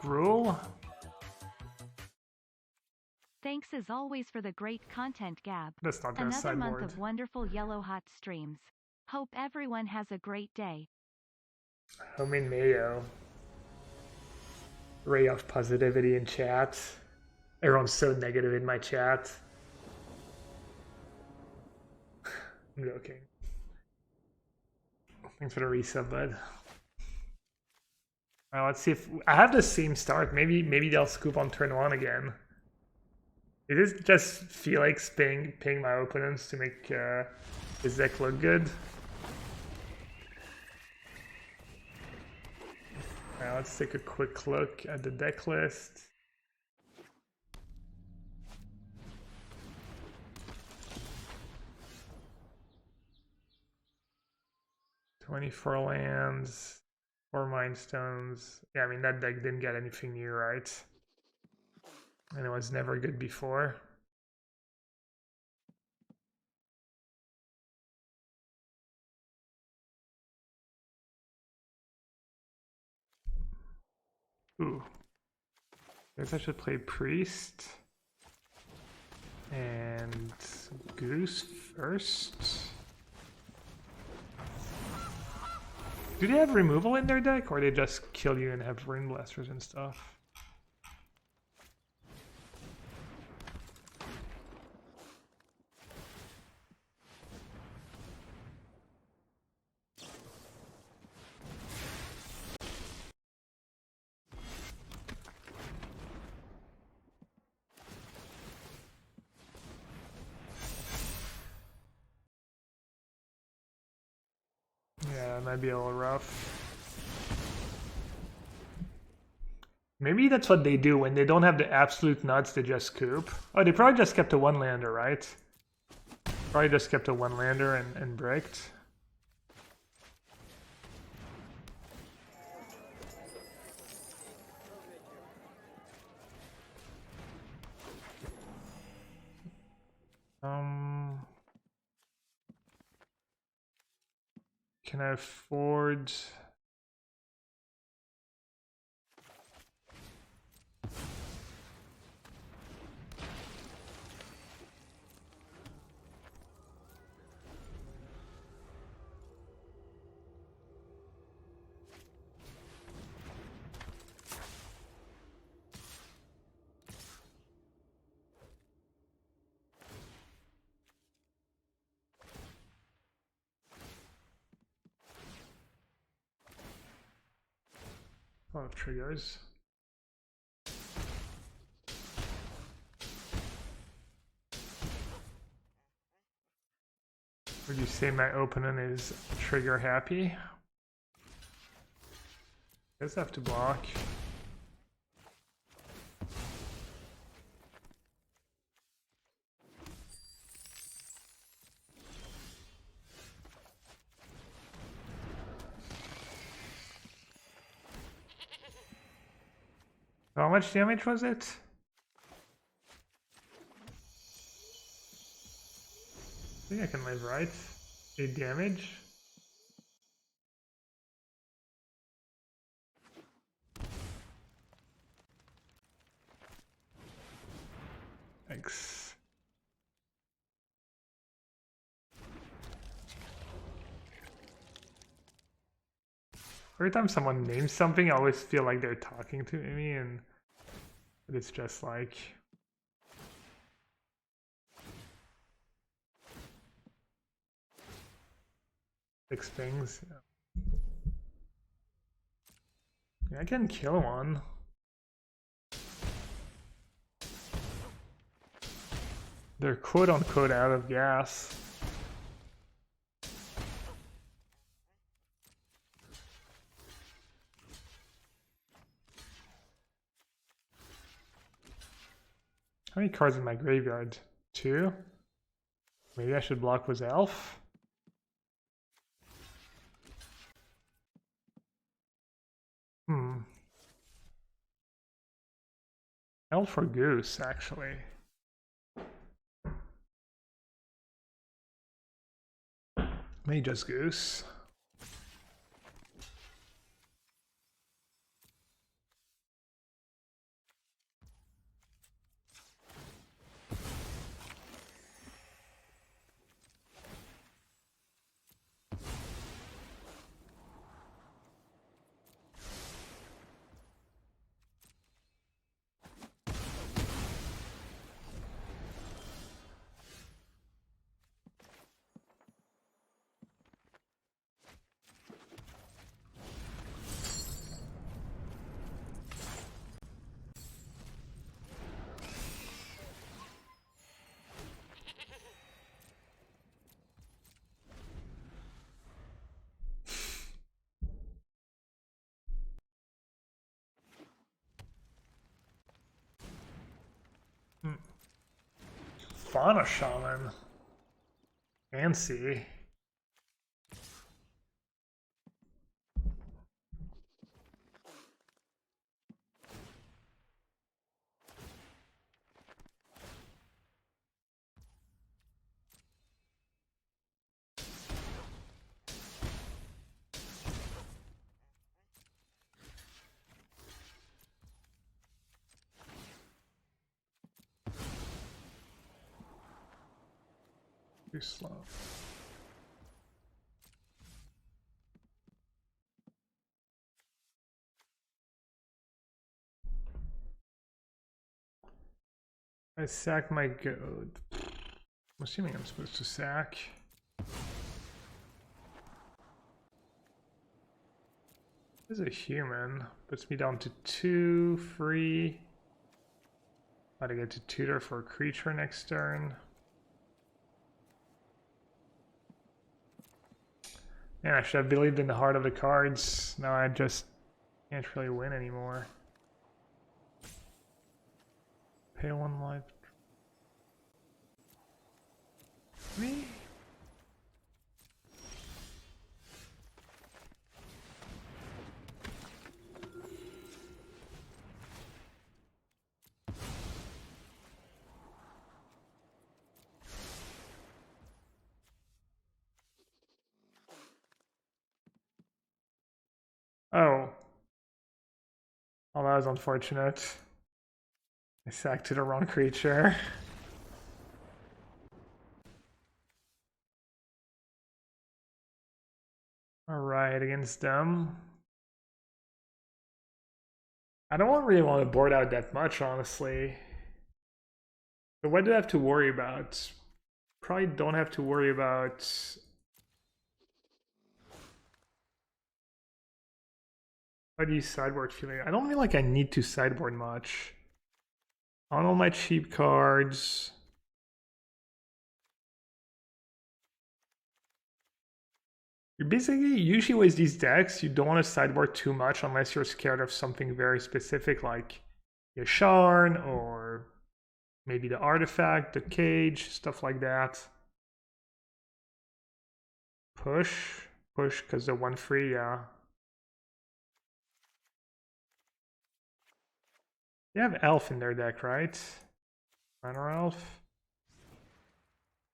Rule? Thanks as always for the great content, Gab. That's not gonna Another sideboard. month of wonderful yellowhat streams. Hope everyone has a great day. Homemade mayo. Ray of positivity in chat. Everyone's so negative in my chat. I'm joking. Thanks for the resub, bud. Well, let's see if I have the same start. Maybe they'll scoop on turn 1 again. It is just feel like paying my opponents to make his deck look good. Now let's take a quick look at the deck list. "24 lands, 4 Mind Stones." Yeah, I mean that deck didn't get anything new, right? And it was never good before. Ooh. I guess I should play Priest. And Goose first. Do they have removal in their deck, or they just kill you and have Ring Blasters and stuff? Yeah, it might be a little rough. Maybe that's what they do when they don't have the absolute nuts, they just scoop. Oh, they probably just kept a 1-lander, right? Probably just kept a 1-lander and bricked. Can I afford... a lot of triggers. Would you say my opponent is trigger happy? I guess I have to block. How much damage was it? I think I can live, right? 8 damage. Thanks. Every time someone names something, I always feel like they're talking to me, and it's just like... Six things. Yeah, I can kill one. They're quote-unquote out of gas. How many cards in my graveyard? 2? Maybe I should block with Elf? Elf or Goose, actually. Maybe just Goose. Fauna Shaman. Fancy. Too slow. I sack my goat. I'm assuming I'm supposed to sack. This is a human. Puts me down to 2 free. How to get to tutor for a creature next turn. Man, I should have believed in the heart of the cards. Now I just can't really win anymore. Pay 1 life. Me? Oh. Oh, that was unfortunate. I sacked to the wrong creature. Alright, against them. I don't really want to board out that much, honestly. So what do I have to worry about? Probably don't have to worry about... How do you sideboard feeling? I don't feel like I need to sideboard much. On all my cheap cards. You basically, usually with these decks, you don't want to sideboard too much unless you're scared of something very specific like Yasharn or maybe the artifact, the cage, stuff like that. Push because the 1 free, yeah. They have elf in their deck, right? Minor elf.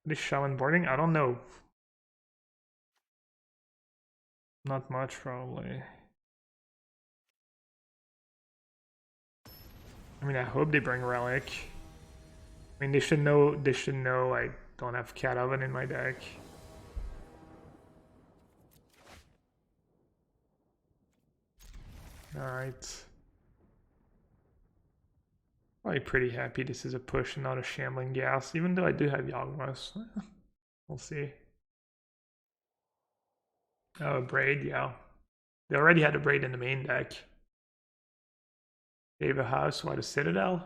What is shaman boarding? I don't know. Not much, probably. I mean, I hope they bring relic. I mean, they should know. They should know I don't have cat oven in my deck. All right. Probably pretty happy this is a push and not a shambling gas, even though I do have Yawgmoth. We'll see. Oh, a braid, yeah. They already had a braid in the main deck. Save a house, what, a Citadel?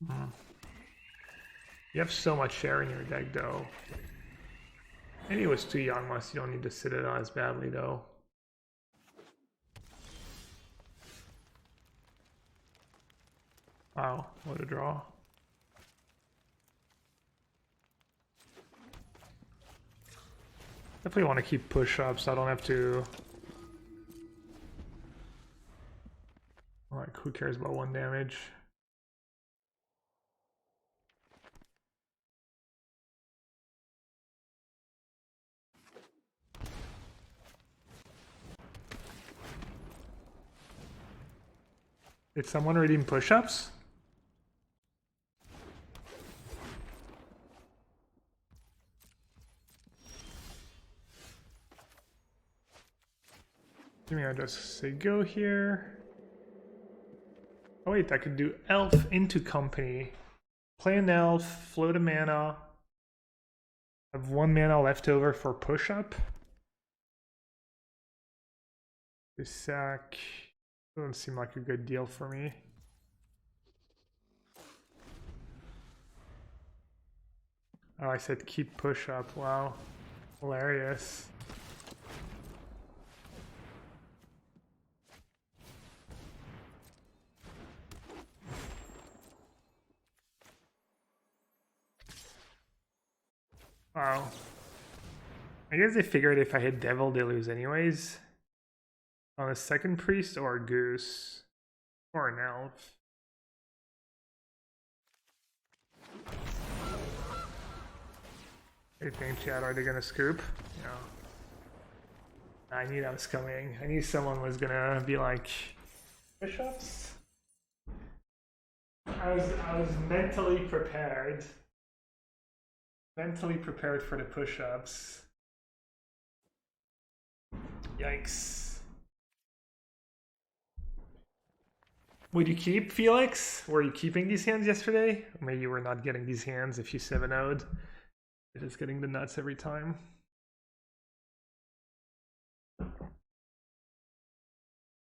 You have so much share in your deck, though. Maybe it was 2 Yawgmoths, you don't need the Citadel as badly, though. Wow, what a draw. Definitely want to keep push up so I don't have to... Like, who cares about 1 damage? Did someone redeem push-ups? Maybe I'll just say go here. Oh wait, I could do elf into company. Play an elf, float a mana. Have 1 mana left over for push-up. This sack doesn't seem like a good deal for me. Oh, I said keep push-up. Wow. Hilarious. Wow. I guess they figured if I hit Devil, they lose anyways. On a second priest or a goose. Or an elf. What do you think, chat? Are they gonna scoop? No. I knew that was coming. I knew someone was gonna be like, push-ups? I was mentally prepared. Mentally prepared for the push-ups. Yikes. Would you keep Felix? Were you keeping these hands yesterday? Or maybe you were not getting these hands if you 7-0'd. You're just getting the nuts every time.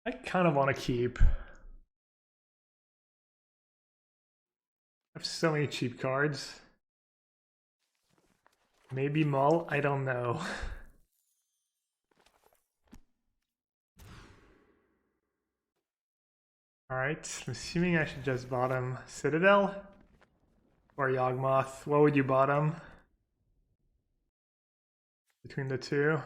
I kind of want to keep. I have so many cheap cards. Maybe Mull, I don't know. Alright, I'm assuming I should just bottom Citadel or Yawgmoth. What would you bottom? Between the two?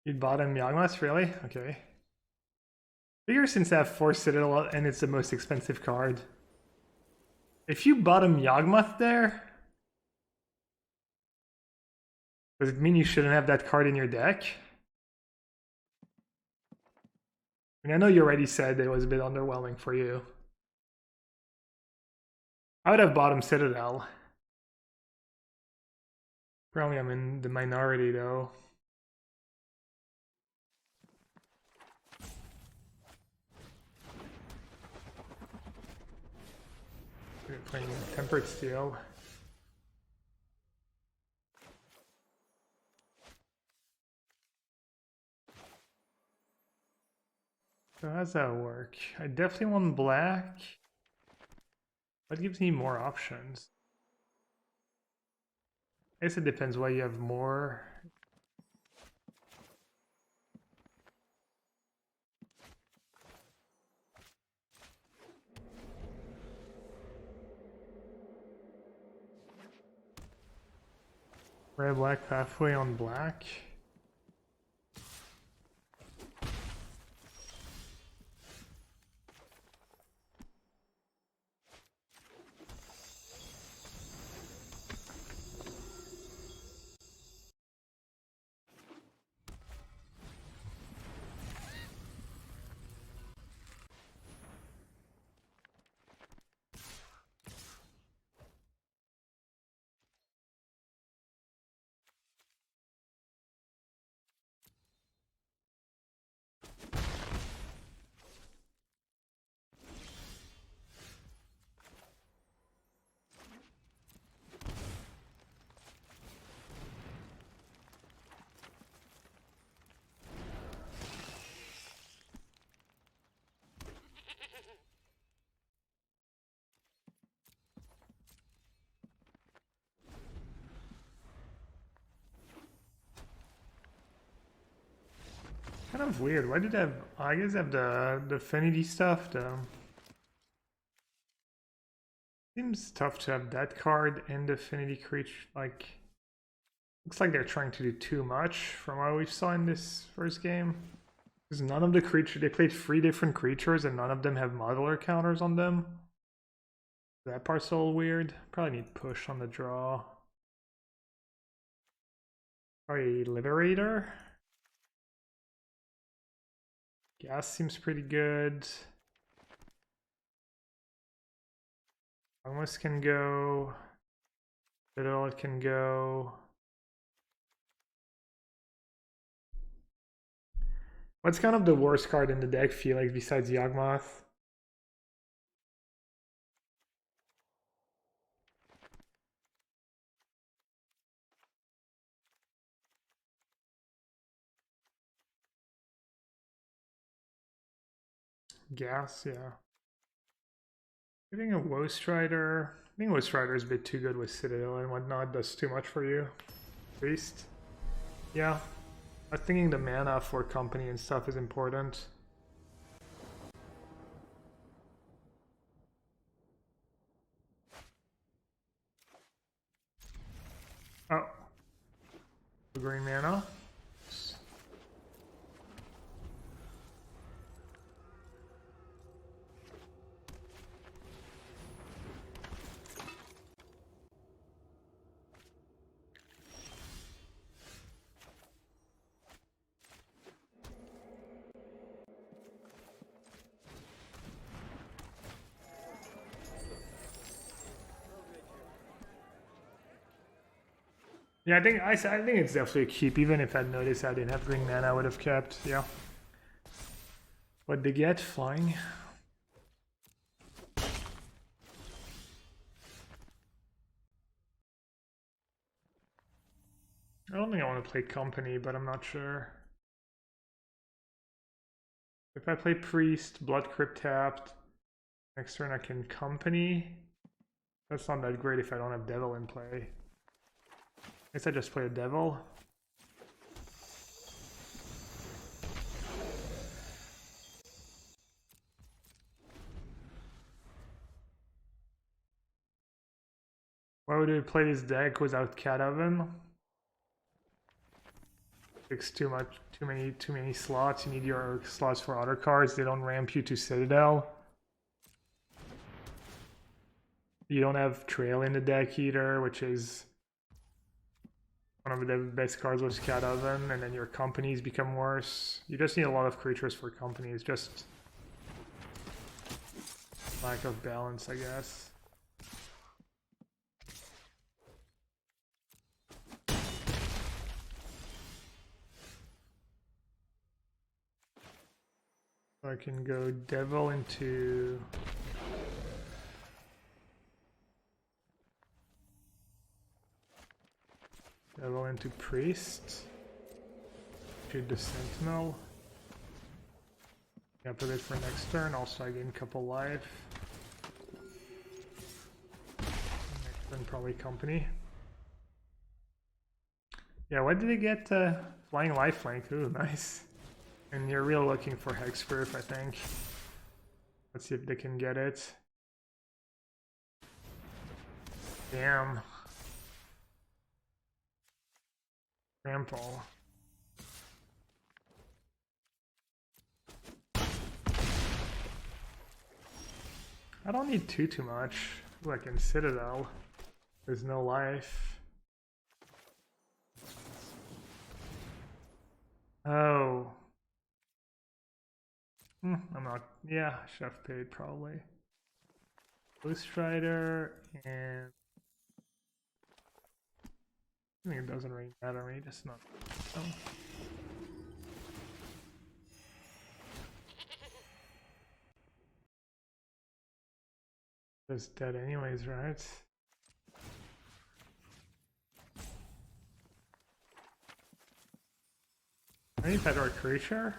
You'd bottom Yawgmoth, really? Okay. Figure since I have 4 Citadel and it's the most expensive card. If you bottom Yawgmoth there, does it mean you shouldn't have that card in your deck? I mean, I know you already said it was a bit underwhelming for you. I would have bottom Citadel. Probably I'm in the minority though. We're playing Tempered Steel. So how's that work? I definitely want black. What gives me more options? I guess it depends why you have more. Red, black, pathway on black. Kind of weird. Why did I have? I guess I have the affinity stuff. Seems tough to have that card and the affinity creature. Like, looks like they're trying to do too much from what we saw in this first game. Because none of the creatures, they played 3 different creatures and none of them have modular counters on them. That part's a little weird. Probably need push on the draw. Probably Liberator. Gas seems pretty good. Almost can go. Citadel it can go. What's kind of the worst card in the deck, Felix, besides Yawgmoth? Gas, yeah. Getting a Woe Strider. I think Woe Strider is a bit too good with Citadel and whatnot. Does too much for you. Priest. Yeah. I'm thinking the mana for company and stuff is important. Green mana. Yeah, I think it's definitely a keep. Even if I'd noticed I didn't have green mana, I would have kept. Yeah. What'd they get? Flying. I don't think I want to play company, but I'm not sure. If I play priest, blood crypt tapped, next turn I can company. That's not that great if I don't have devil in play. I guess I just play a devil. Why would I play this deck without Cat Oven? Takes too many slots. You need your slots for other cards. They don't ramp you to Citadel. You don't have Trail in the deck either, which is one of the best cards with Cat Oven, and then your companies become worse. You just need a lot of creatures for companies, just lack of balance, I guess. So I can go Devil into Priest. Shoot the Sentinel. Yeah, put it for next turn. Also, I gain a couple life. Next turn, probably company. Yeah, what did they get? Flying lifelink. Ooh, nice. And you're really looking for Hexproof, I think. Let's see if they can get it. Damn. Trample. I don't need too much. Like in Citadel, there's no life. Oh. I'm not. Yeah, Chef paid probably. Ghost Rider and. I think it doesn't really matter to me, just not. Oh. It's dead anyways, right? Any better creature?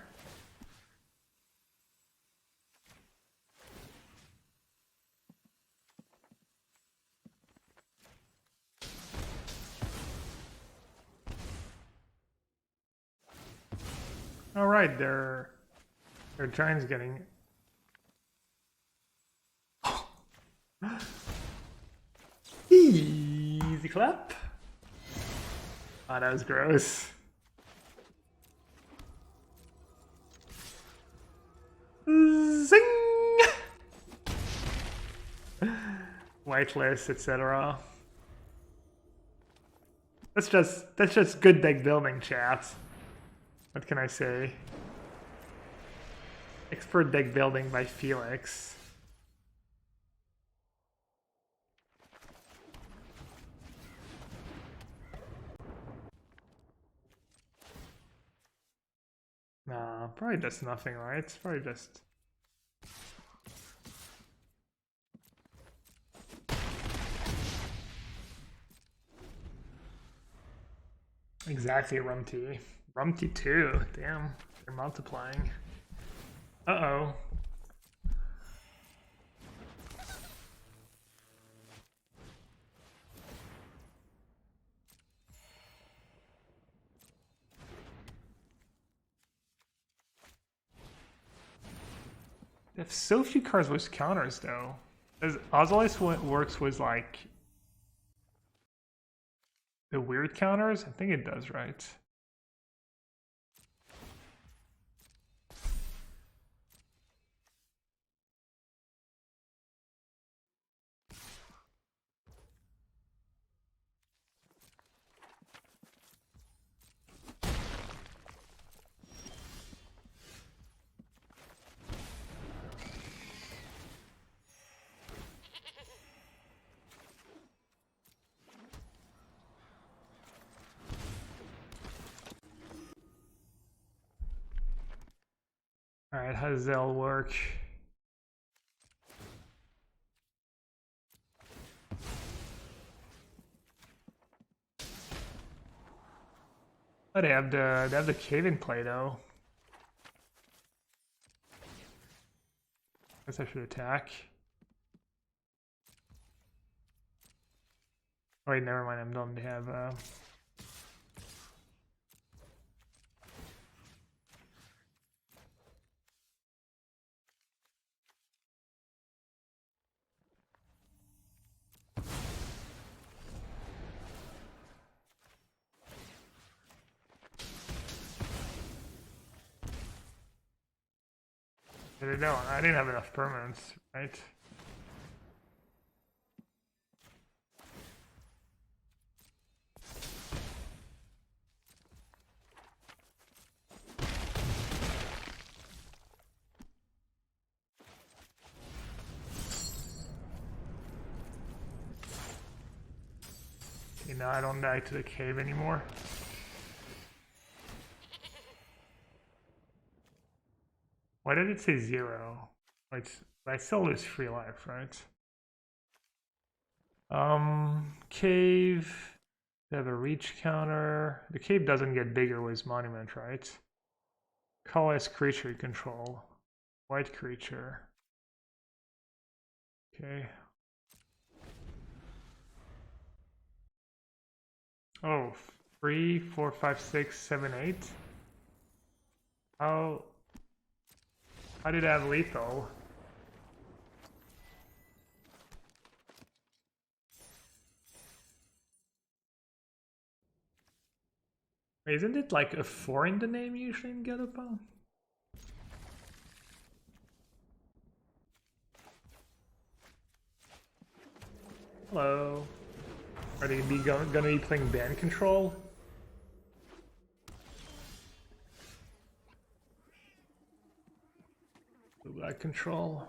All right, their giant's getting. Easy clap. Oh, that was gross. Zing! Whitelist, etc. That's just good deck building, chat. What can I say? Expert deck building by Felix. Nah, probably just nothing, right? It's probably just... Exactly, Rumty. Rumty 2. Damn, they're multiplying. Uh-oh. They have so few cards with counters, though. Does Ozolist works with, like, the weird counters? I think it does, right? Alright, how does Zell work? Oh, they have the cave-in play though. Guess I should attack. Oh, wait, never mind. I'm done. They have. They don't. I didn't have enough permanents, right? Okay, now I don't die to the cave anymore. Why did it say 0? Wait, I still lose 3 life, right? Cave. They have a reach counter. The cave doesn't get bigger with monument, right? Call as creature control. White creature. Okay. Oh, 3, 4, 5, 6, 7, 8. How did I have lethal? Isn't it like a 4 in the name usually in Garupa? Hello. Are they gonna be playing band control? Black control.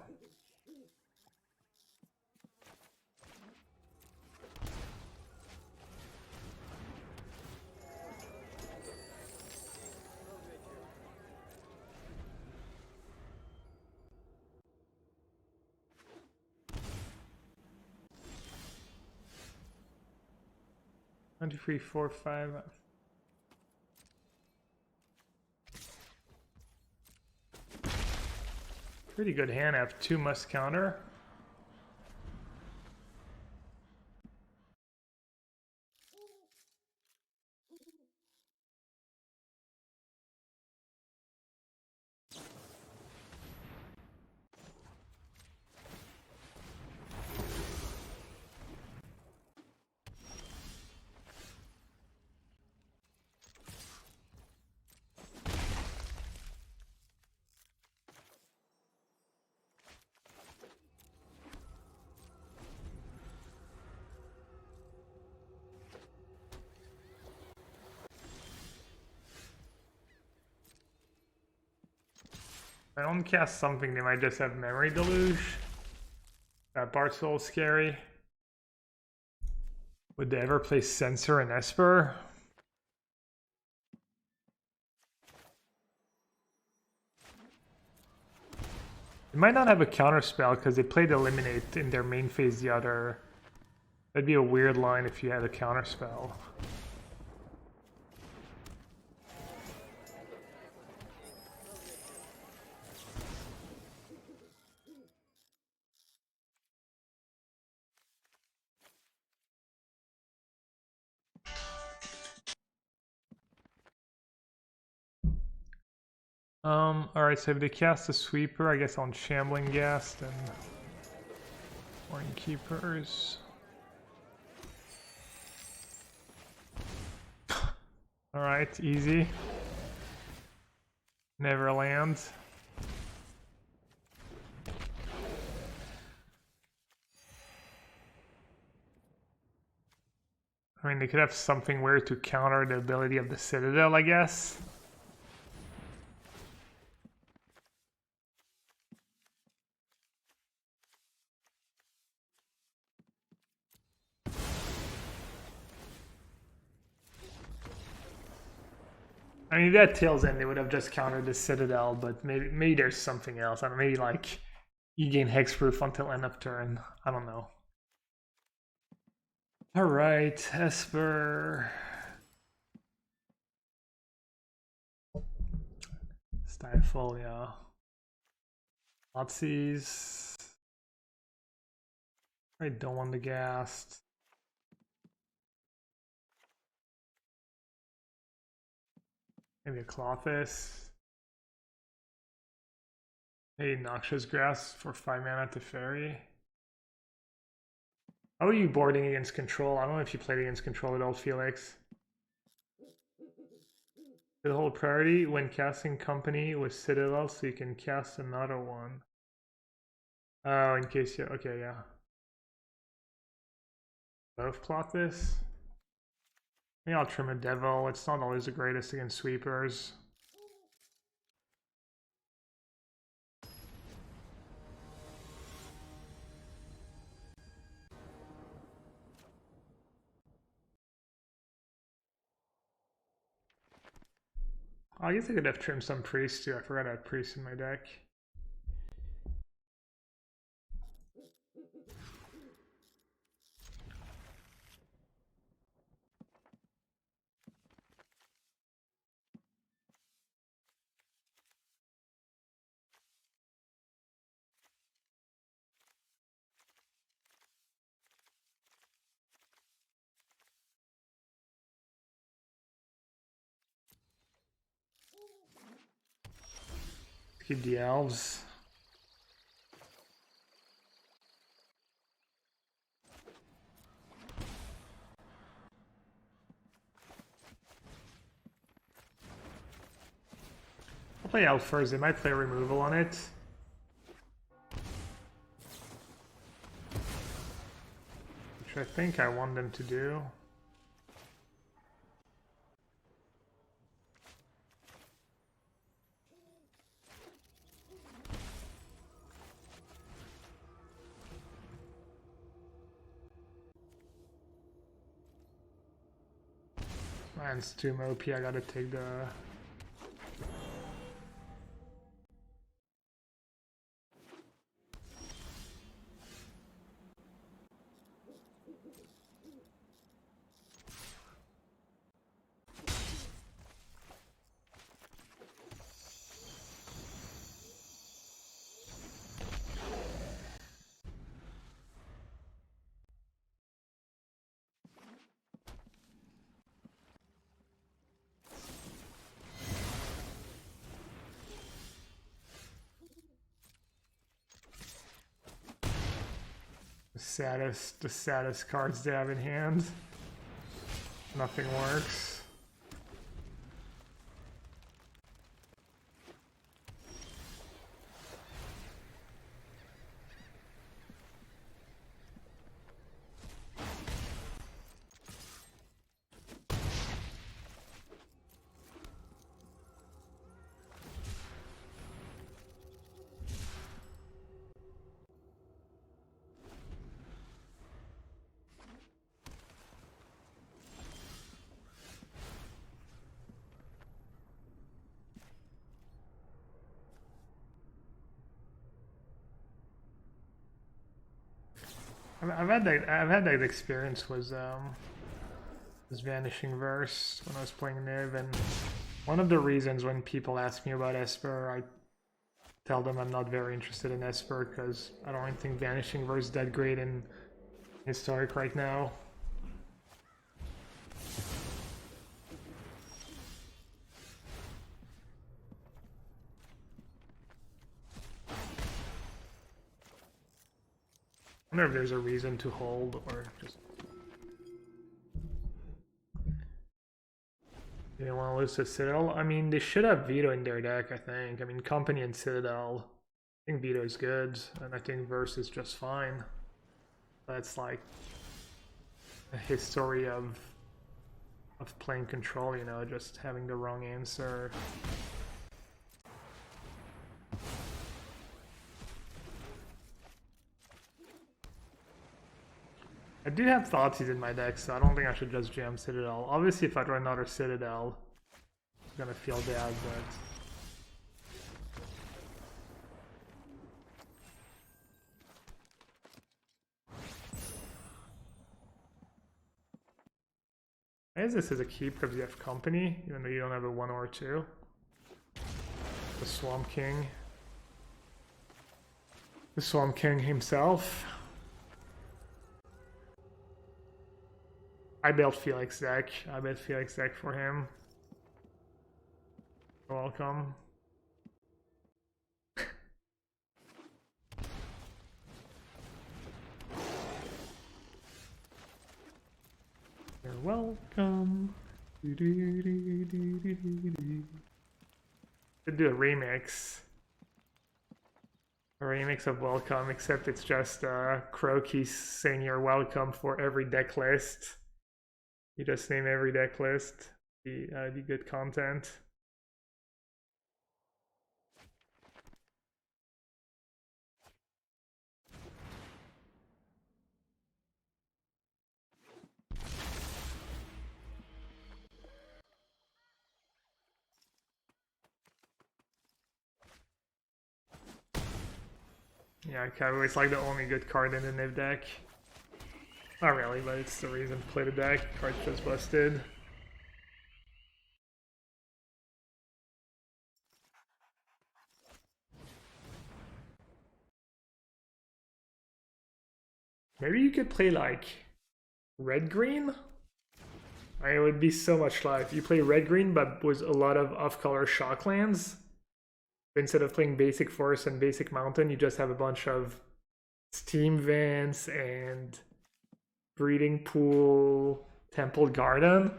One, two, three, four, five. Pretty good hand. I have 2 must counter. If I don't cast something, they might just have memory deluge. That part's a little scary. Would they ever play Censor and Esper? They might not have a counter spell because they played Eliminate in their main phase the other. That'd be a weird line if you had a counter spell. Alright, so if they cast a sweeper, I guess on Shambling Ghast and Morning Keepers. Alright, easy. Neverland. I mean, they could have something weird to counter the ability of the Citadel, I guess. I mean, that tails end, they would have just countered the Citadel, but maybe there's something else. I don't know, maybe like you gain hexproof until end of turn. I don't know. All right, Esper. Stifle, yeah. Nazis. I don't want the ghast. Maybe a Clothis. Hey, Noxious Grass for 5 mana to Fairy. How are you boarding against Control? I don't know if you played against Control at all, Felix. The whole priority when casting Company with Citadel, so you can cast another one. Oh, in case you... Okay, yeah. Both Clothis. Maybe I'll trim a Devil. It's not always the greatest against sweepers. I guess I could have trimmed some priests too. I forgot I had priests in my deck. Keep the elves. I'll play elf first. They might play removal on it. Which I think I want them to do. Mine's too OP, I gotta take the... the saddest cards they have in hand. Nothing works. I've had that experience was this Vanishing Verse when I was playing Niv, and one of the reasons when people ask me about Esper, I tell them I'm not very interested in Esper because I don't think Vanishing Verse is that great in Historic right now. I wonder if there's a reason to hold or just... They don't want to lose to Citadel? I mean, they should have Veto in their deck, I think. I mean, Company and Citadel. I think Veto is good, and I think Verse is just fine. That's like a history of playing Control, you know, just having the wrong answer. I do have Thoughtseize in my deck, so I don't think I should just jam Citadel. Obviously, if I draw another Citadel, gonna feel bad, but I guess this is a keep because you have company, even though you don't have a 1 or 2. The Swamp King. The Swamp King himself. I built Felix deck. I bet Felix deck for him. You're welcome. You're welcome. Could do a remix. A remix of Welcome, except it's just Croaky saying you're welcome for every deck list. You just name every deck list. Be good content. Yeah, Cavalry is like the only good card in the Niv deck. Not really, but it's the reason to play the deck. Card's just busted. Maybe you could play like red-green? It would be so much life. You play red-green, but with a lot of off-color shock lands. Instead of playing basic forest and basic mountain, you just have a bunch of steam vents and breeding pool, temple garden.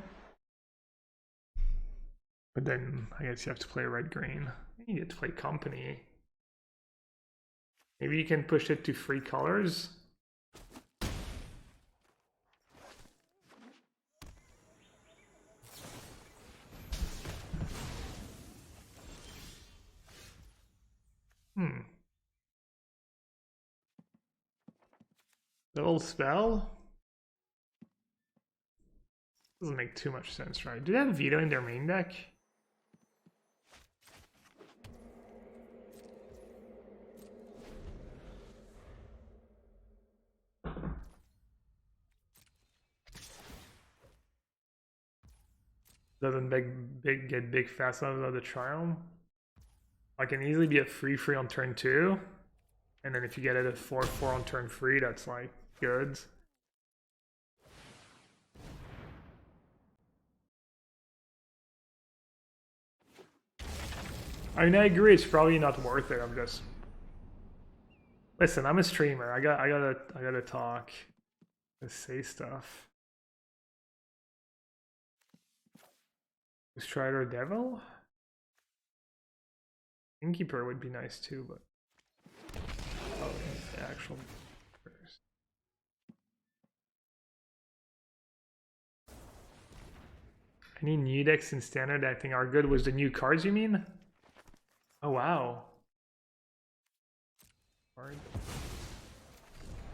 But then I guess you have to play red-green. You get to play company. Maybe you can push it to 3 colors. Little spell? Doesn't make too much sense, right? Do they have Veto in their main deck? Doesn't get big fast enough of the Triumph. I can easily be a 3/3 on turn 2. And then if you get it at 4/4 on turn 3, that's like good. I mean, I agree. It's probably not worth it. I'm just listen. I'm a streamer. I gotta talk. Let's say stuff. Strider Devil. Innkeeper would be nice too, but oh, the actual. Any new decks in standard I think are good. Was the new cards you mean? Oh wow.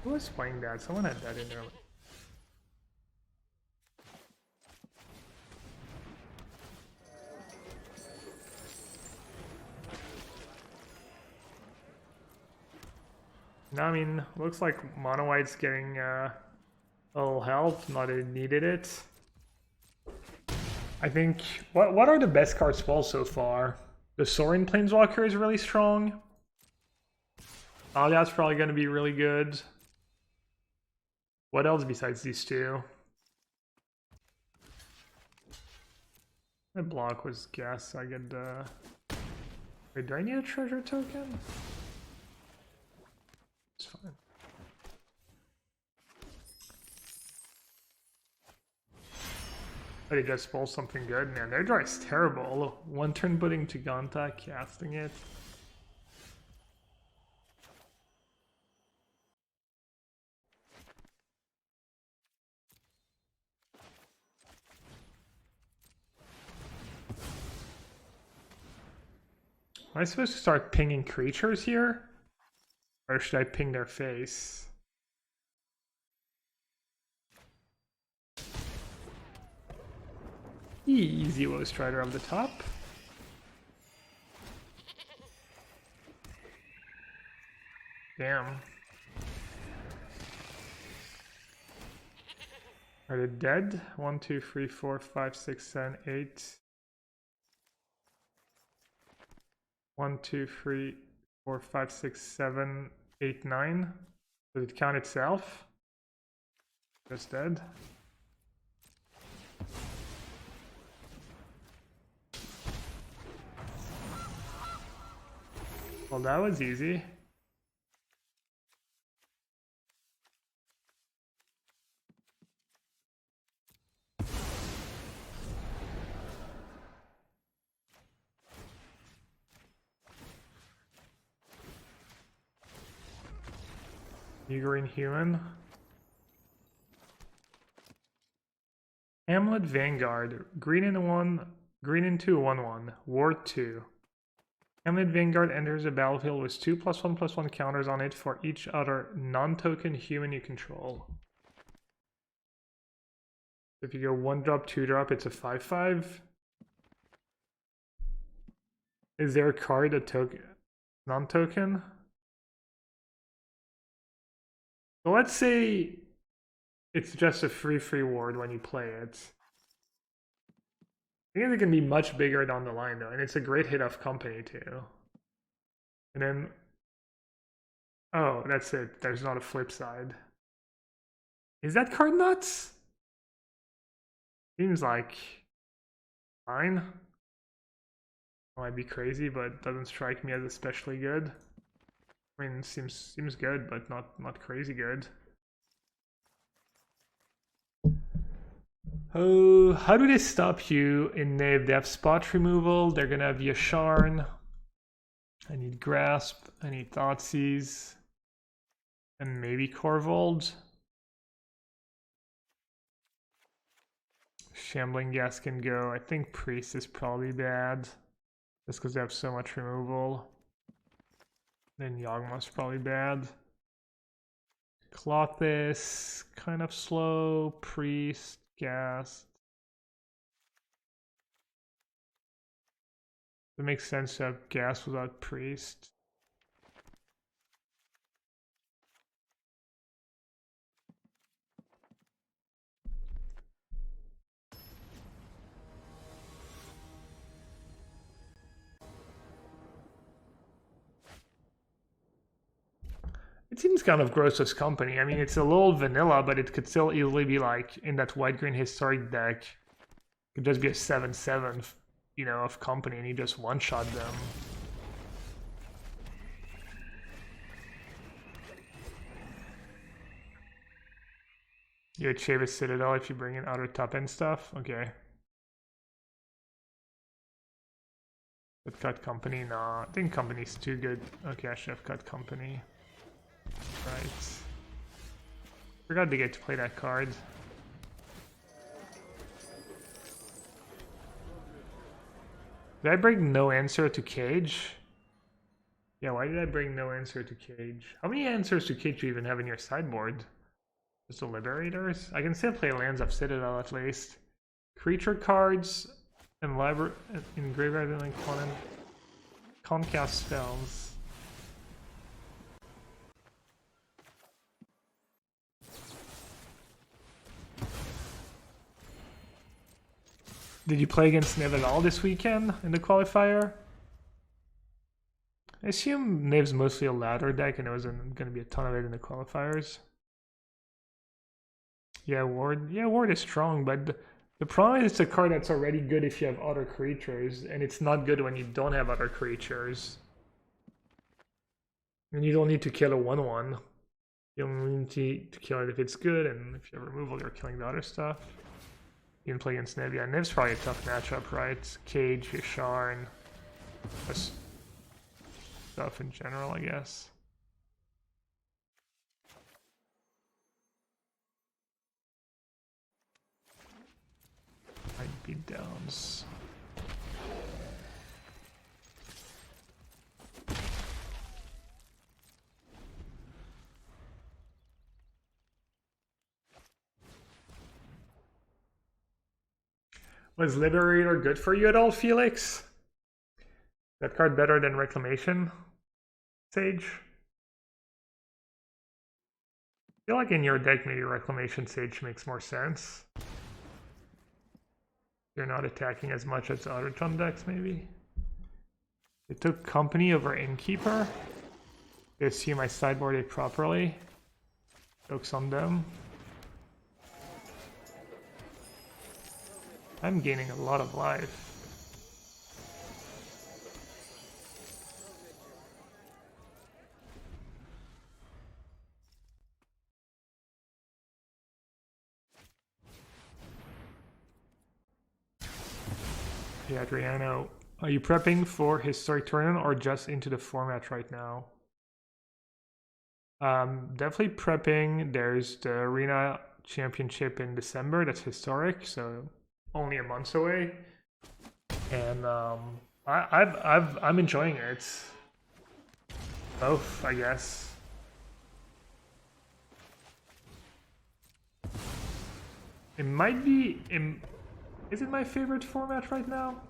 Who was playing that? Someone had that in there. No, I mean, looks like Mono White's getting a little help. Not that it needed it. I think what are the best cards fall so far? The Soaring Planeswalker is really strong. Alia's probably going to be really good. What else besides these two? My block was guess. I get wait, do I need a treasure token? It's fine. They just pull something good, man. Their draw is terrible. One turn putting Giganta, casting it. Am I supposed to start pinging creatures here? Or should I ping their face? Easy Low Strider on the top. Damn. Are they dead? 1, 2, 3, 4, 5, 6, 7, 8. 1, 2, 3, 4, 5, 6, 7, 8, 9. Does it count itself? Just dead. Well, that was easy. Green human. Hamlet Vanguard. Green in 1, green in 2, 1/1. Ward 2. Hamlet Vanguard enters a battlefield with 2+1/+1 counters on it for each other non-token human you control. If you go 1-drop, 2-drop, it's a 5/5. Is there a card a token, non-token? So let's say it's just a free ward when you play it. I think it can be much bigger down the line though, and it's a great hit off company too. And then, oh, that's it. There's not a flip side. Is that card nuts? Seems like fine. Might be crazy, but doesn't strike me as especially good. I mean, seems good, but not crazy good. Oh, how do they stop you in Nave? They have spot removal. They're gonna have Yasharn. I need Grasp. I need Thoughtseize. And maybe Corvold. Shambling Gas can go. I think Priest is probably bad. Just because they have so much removal. Then Yawgmoth's probably bad. Clothis, kind of slow. Priest, Gas. It makes sense to have Gas without Priest. It seems kind of gross as company. I mean, it's a little vanilla, but it could still easily be like in that white-green historic deck. It could just be a 7/7, you know, of company, and you just one-shot them. You would shave a Citadel if you bring in other top-end stuff? Okay. But cut company? Nah, I think company's too good. Okay, I should have cut company. Right. Forgot to get to play that card. Did I bring no answer to Cage? Yeah, why did I bring no answer to Cage? How many answers to Cage do you even have in your sideboard? Just the Liberators? I can still play Lands of Citadel at least. Creature cards and library in graveyard and can't cast spells. Did you play against Niv at all this weekend in the qualifier? I assume Niv's mostly a ladder deck and there wasn't going to be a ton of it in the qualifiers. Yeah, Ward. Yeah, Ward is strong, but the problem is it's a card that's already good if you have other creatures, and it's not good when you don't have other creatures. And you don't need to kill a 1/1. You only need to kill it if it's good, and if you have removal, you're killing the other stuff. You can play against Niv. Yeah, Niv's probably a tough matchup, right? Cage, Yasharn, stuff in general, I guess. Might be downs. Was Liberator good for you at all, Felix? That card better than Reclamation, Sage? feel like in your deck, maybe Reclamation Sage makes more sense. You're not attacking as much as other Trump decks, maybe. They took Company over Innkeeper. They assume I sideboarded properly. Jokes on them. I'm gaining a lot of life. Yeah, Adriano, are you prepping for Historic Tournament or just into the format right now? Definitely prepping. There's the Arena Championship in December. That's historic, so only a month away. And I'm enjoying it. Both, I guess. It might be. Is it my favorite format right now?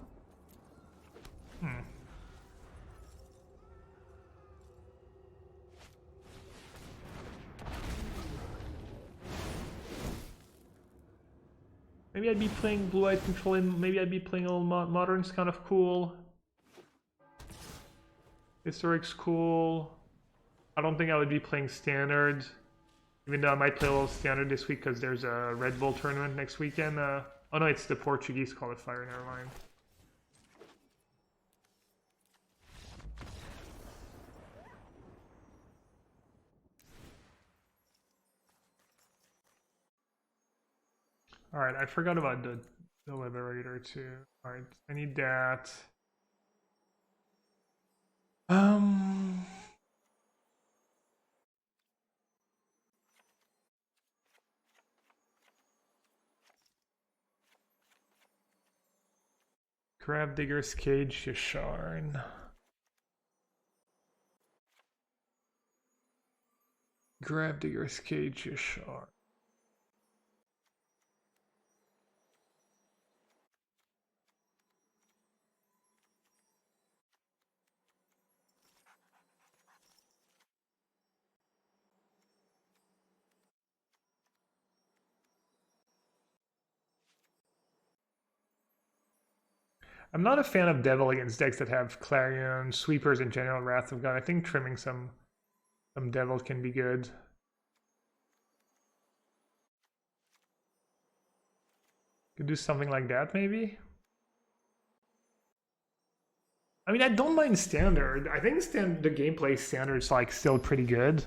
Maybe I'd be playing Blue-White Control and maybe I'd be playing a little Modern's kind of cool. Historic's cool. I don't think I would be playing Standard. Even though I might play a little Standard this week because there's a Red Bull tournament next weekend. Oh no, it's the Portuguese qualifier, never mind. Alright, I forgot about the Liberator too. Alright, I need that. Gravedigger's Cage, Yasharn. Gravedigger's Cage, Yasharn. I'm not a fan of Devil against decks that have Clarion, Sweepers, and General Wrath of God. I think trimming some Devil can be good. Could do something like that, maybe? I mean, I don't mind Standard. I think the gameplay Standard's like still pretty good.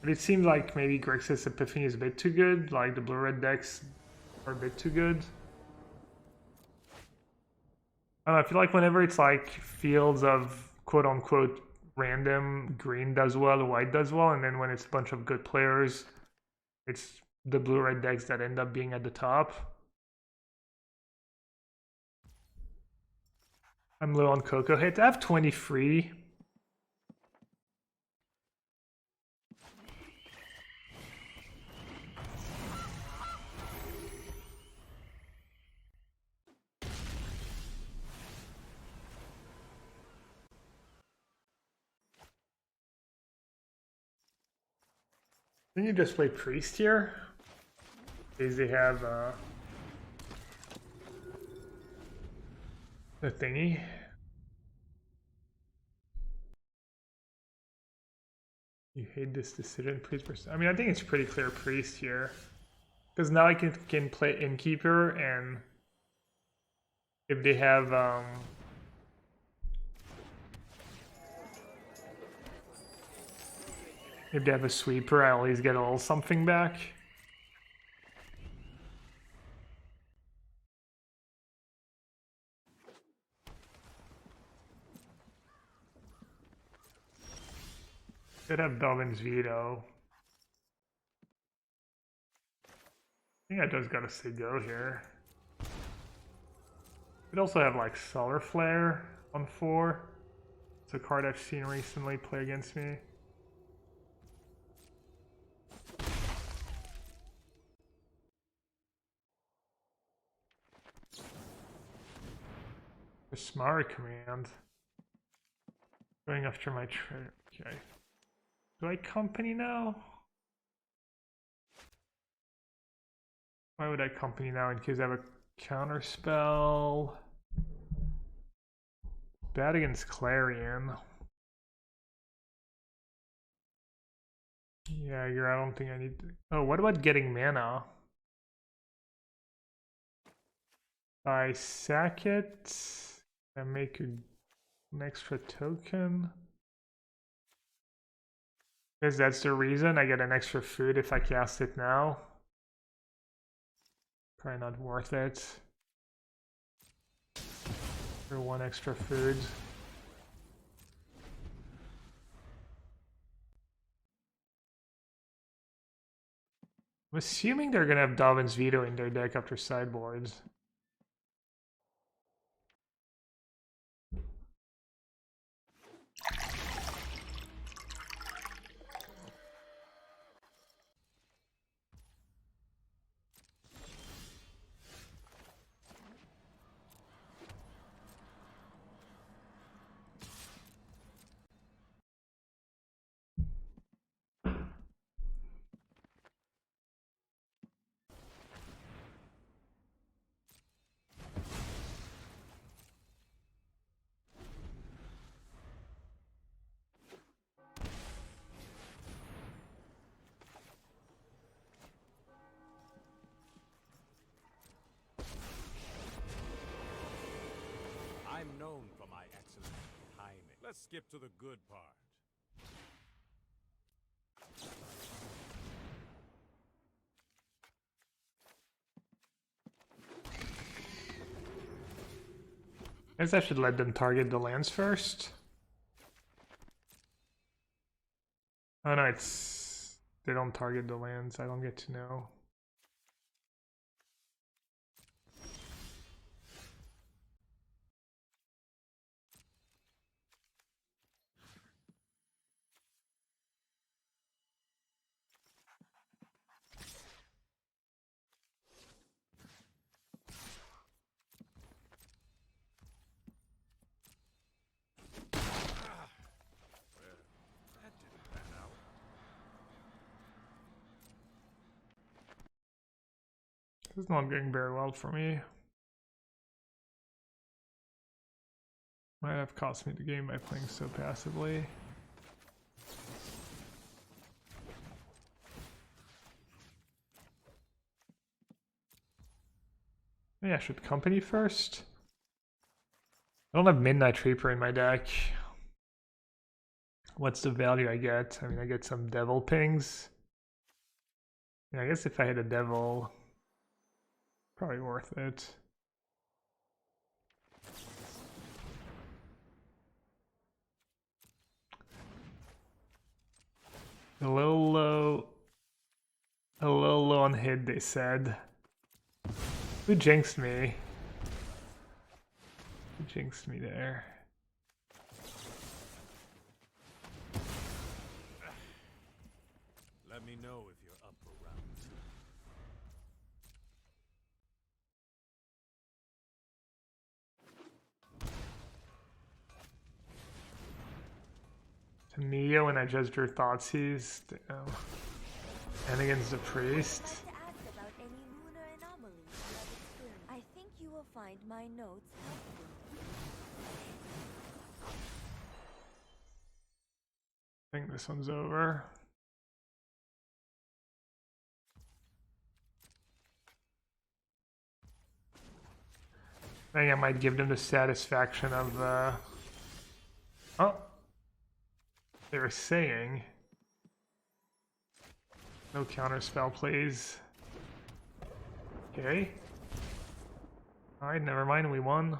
But it seems like maybe Grixis Epiphany is a bit too good. Like the blue-red decks are a bit too good. I don't know, I feel like whenever it's like fields of quote-unquote random, green does well, white does well, and then when it's a bunch of good players, it's the blue-red decks that end up being at the top. I'm low on Cocoa hits. I have 23. Then you just play Priest here. Because they have the thingy. You hate this decision, please. I mean, I think it's pretty clear Priest here. Because now I can play Innkeeper, and if they have a sweeper, I always get a little something back. Could have Belvin's Veto. I think I just gotta say go here. Could also have like Solar Flare on 4. It's a card I've seen recently play against me. The Smart command. Going after my trade. Okay. Do I company now? Why would I company now? In case I have a counter spell. Bad against Clarion. Yeah, I don't think I need to. Oh, what about getting mana? I sack it and make an extra token. Because that's the reason I get an extra food if I cast it now. Probably not worth it. For one extra food. I'm assuming they're gonna have Dovin's Veto in their deck after sideboards. I'm known for my excellent timing. Let's skip to the good part. I guess I should let them target the lands first. Oh no, it's... They don't target the lands, I don't get to know. This is not going very well for me. Might have cost me the game by playing so passively. Maybe I should company first. I don't have Midnight Reaper in my deck. What's the value I get? I mean, I get some devil pings. Yeah, I guess if I had a devil, probably worth it. A little low on hit, they said. Who jinxed me? Who jinxed me there? Let me know if you're up for round two. To Neo, and I just drew Thoughtseize. Damn. And against the priest. I think you will find my notes helpful. I think this one's over. I think I might give them the satisfaction of oh, they were saying no counter spell, please. Okay. Alright, never mind, we won.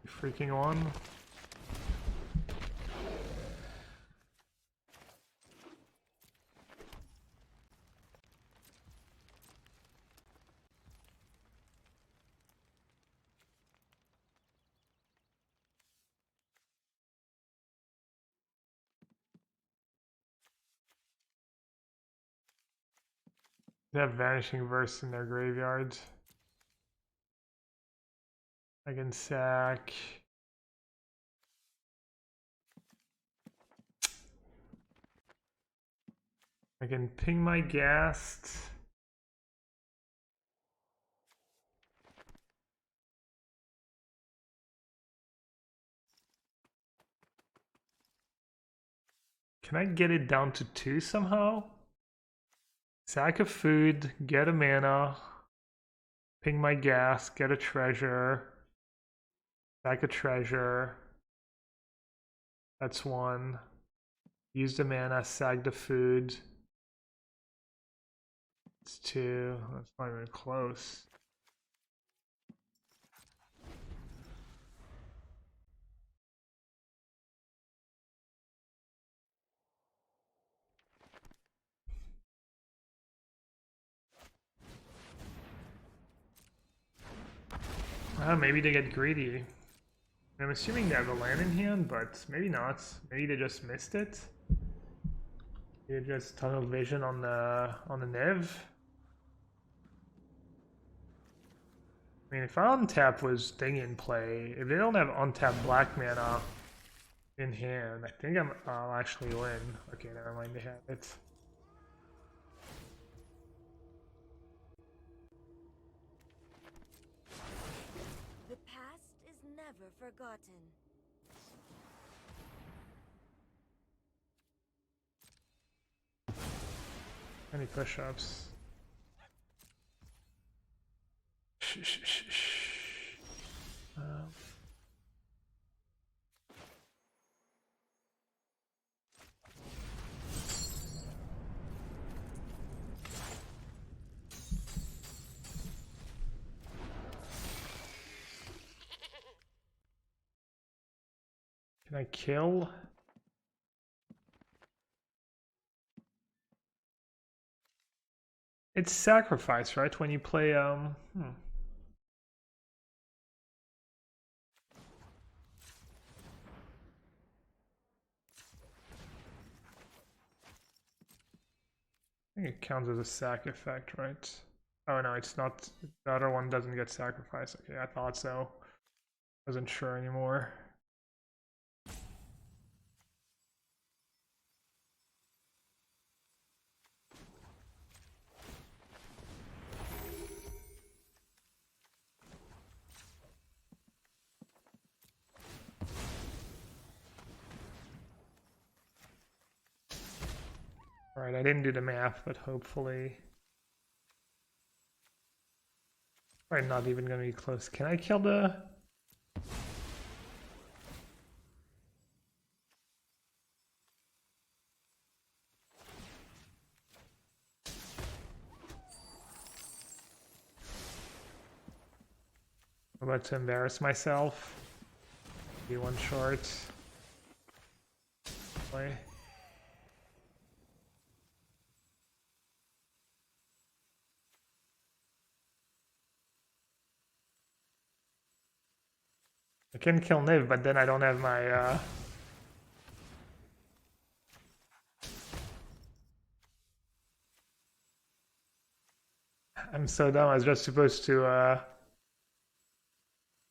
We freaking won. They have Vanishing Verse in their graveyard. I can sack. I can ping my ghast. Can I get it down to 2 somehow? Sack of food, get a mana, ping my ghast, get a treasure, sack a treasure. That's 1. Use the mana, sack the food. It's 2. That's not even close. Maybe they get greedy. I'm assuming they have a land in hand, but maybe not. Maybe they just missed it. They just tunnel vision on the Nev. I mean, if untap was thing in play, if they don't have untapped black mana in hand, I think I'll actually win. Okay, never mind, they have it. The past is never forgotten. Any push-ups? Can I kill? It's sacrifice, right? When you play I think it counts as a sack effect, right? Oh no, it's not. The other one doesn't get sacrificed. Okay, I thought so. Wasn't sure anymore. Alright, I didn't do the math, but hopefully... Probably not even gonna be close. Can I kill the... I'm about to embarrass myself. Be one short. Play. I can kill Niv, but then I don't have my I'm so dumb. I was just supposed to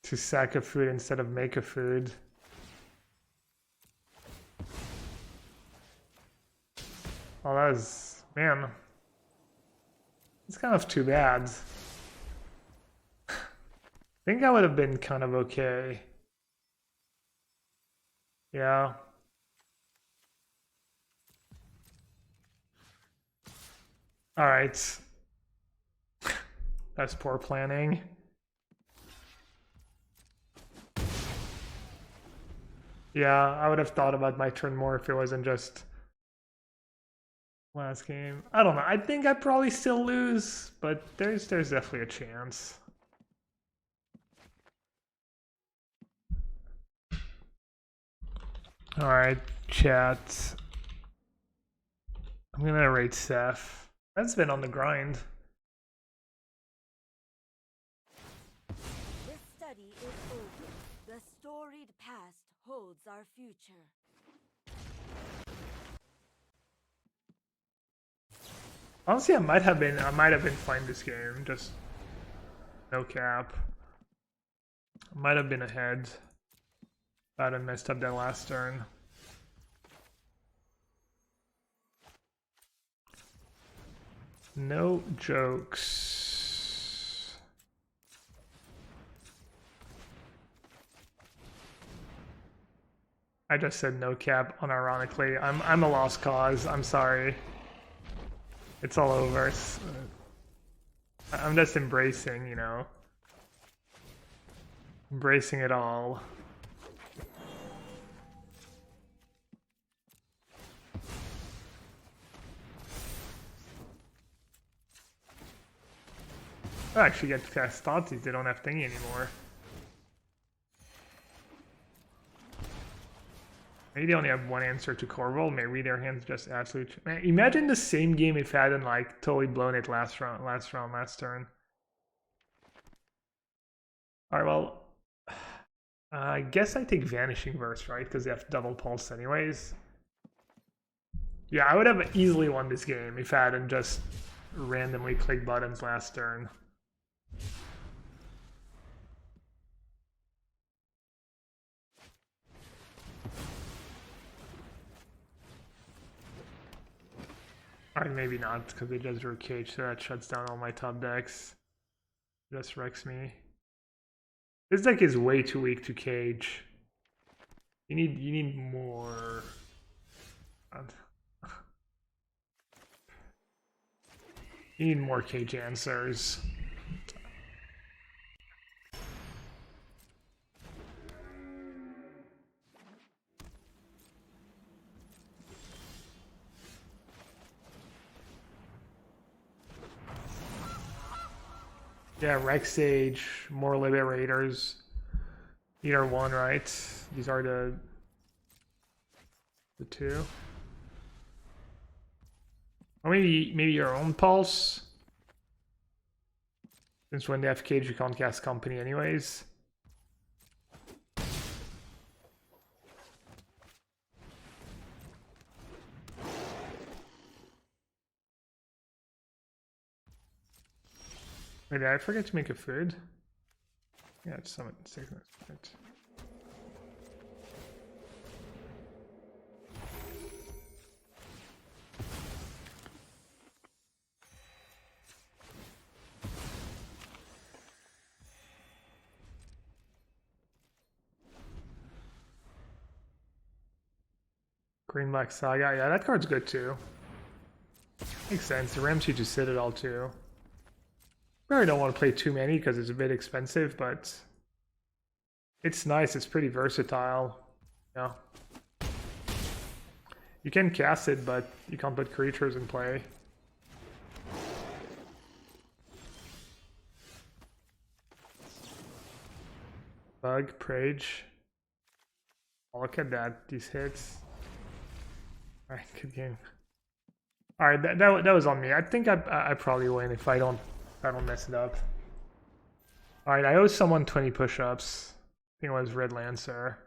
sack a food instead of make a food. Oh, that was... man. It's kind of too bad. I think I would have been kind of okay. Yeah. Alright. That's poor planning. Yeah, I would have thought about my turn more if it wasn't just last game. I don't know. I think I'd probably still lose, but there's definitely a chance. Alright, chat. I'm gonna rate Seth. That's been on the grind. The study is over. The storied past holds our future. Honestly, I might have been fine this game, just no cap. Might have been ahead. But I messed up that last turn. No jokes. I just said no cap unironically. I'm a lost cause. I'm sorry. It's all over. I'm just embracing, you know. Embracing it all. I actually get to cast Thoughtseize, they don't have thingy anymore. Maybe they only have one answer to Corval, maybe their hand's just absolute... Man, imagine the same game if I hadn't like totally blown it last turn. Alright, well... I guess I take Vanishing Verse, right? Because they have double pulse anyways. Yeah, I would have easily won this game if I hadn't just randomly clicked buttons last turn. Or maybe not, because they just drew Cage, so that shuts down all my top decks. Just wrecks me. This deck is way too weak to Cage. You need more. You need more Cage answers. Yeah, Rex Sage, more Liberators. Either one, right? These are the two. Or maybe your own Pulse. Since when they have Cage, you can't cast Company anyways. Wait, did I forget to make a food? Yeah, it's summon 6 minutes. Right. Green Black Saga, yeah, that card's good too. Makes sense. It rams you to Citadel too. Really don't want to play too many because it's a bit expensive, but it's nice. It's pretty versatile. Yeah. You can cast it, but you can't put creatures in play. Bug, Prage. Oh, look at that. These hits. Alright, good game. Alright, that was on me. I think I probably win if I don't mess it up. Alright, I owe someone 20 push-ups. I think it was Red Lancer.